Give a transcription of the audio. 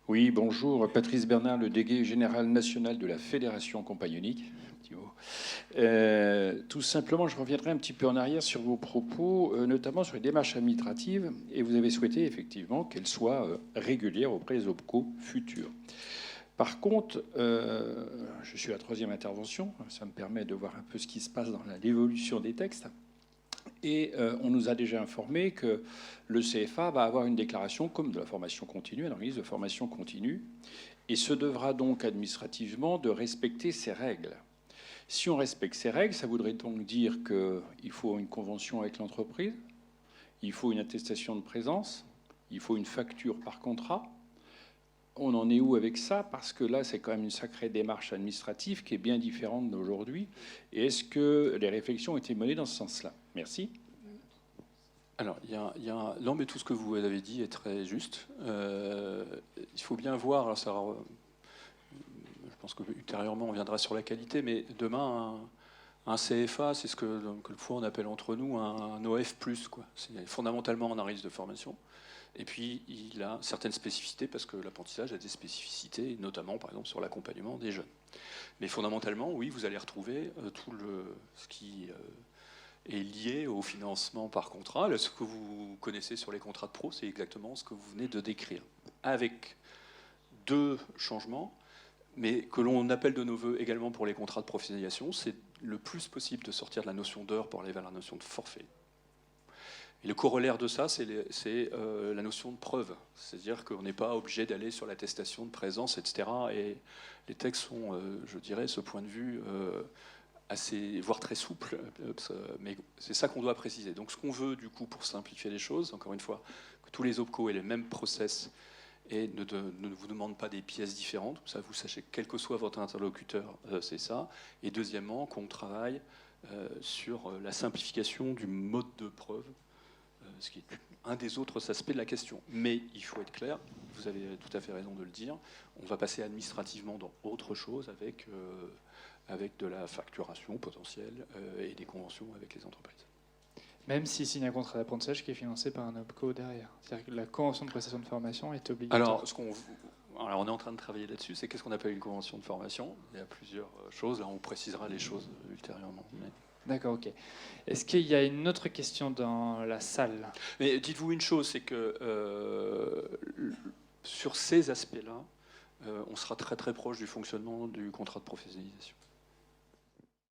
Oui, bonjour, Patrice Bernard, le délégué général national de la Fédération compagnonique. Petit mot. Tout simplement, je reviendrai un petit peu en arrière sur vos propos, notamment sur les démarches administratives, et vous avez souhaité effectivement qu'elles soient régulières auprès des OPCO futurs. Par contre, je suis à la troisième intervention, ça me permet de voir un peu ce qui se passe dans l'évolution des textes. Et on nous a déjà informé que le CFA va avoir une déclaration comme de la formation continue, un organisme de formation continue, et se devra donc administrativement de respecter ces règles. Si on respecte ces règles, ça voudrait donc dire qu'il faut une convention avec l'entreprise, il faut une attestation de présence, il faut une facture par contrat. On en est où avec ça? Parce que là, c'est quand même une sacrée démarche administrative qui est bien différente d'aujourd'hui. Et est-ce que les réflexions ont été menées dans ce sens-là? Merci. Alors, non, mais tout ce que vous avez dit est très juste. Il faut bien voir, alors ça, je pense que ultérieurement on viendra sur la qualité, mais demain, un CFA, c'est ce que le fois on appelle entre nous un OF+, quoi. C'est fondamentalement un analyse de formation. Et puis, il a certaines spécificités, parce que l'apprentissage a des spécificités, notamment, par exemple, sur l'accompagnement des jeunes. Mais fondamentalement, oui, vous allez retrouver tout ce qui est lié au financement par contrat. Là, ce que vous connaissez sur les contrats de pro, c'est exactement ce que vous venez de décrire, avec deux changements, mais que l'on appelle de nos voeux également pour les contrats de professionnalisation. C'est le plus possible de sortir de la notion d'heure pour aller vers la notion de forfait. Et le corollaire de ça, c'est la notion de preuve. C'est-à-dire qu'on n'est pas obligé d'aller sur l'attestation de présence, etc. Et les textes sont, je dirais, ce point de vue assez, voire très souple, mais c'est ça qu'on doit préciser. Donc ce qu'on veut, du coup, pour simplifier les choses, encore une fois, que tous les OPCO aient les mêmes process et ne vous demandent pas des pièces différentes. Ça, vous sachez, quel que soit votre interlocuteur, c'est ça. Et deuxièmement, qu'on travaille sur la simplification du mode de preuve, ce qui est un des autres aspects de la question. Mais il faut être clair, vous avez tout à fait raison de le dire, on va passer administrativement dans autre chose avec de la facturation potentielle et des conventions avec les entreprises. Même s'il signe un contrat d'apprentissage qui est financé par un OPCO derrière. C'est-à-dire que la convention de prestation de formation est obligatoire. Alors, on est en train de travailler là-dessus. C'est qu'est-ce qu'on appelle une convention de formation? Il y a plusieurs choses. Là, on précisera les choses ultérieurement. Mais... D'accord, ok. Est-ce qu'il y a une autre question dans la salle? Mais dites-vous une chose, c'est que sur ces aspects-là, on sera très très proche du fonctionnement du contrat de professionnalisation.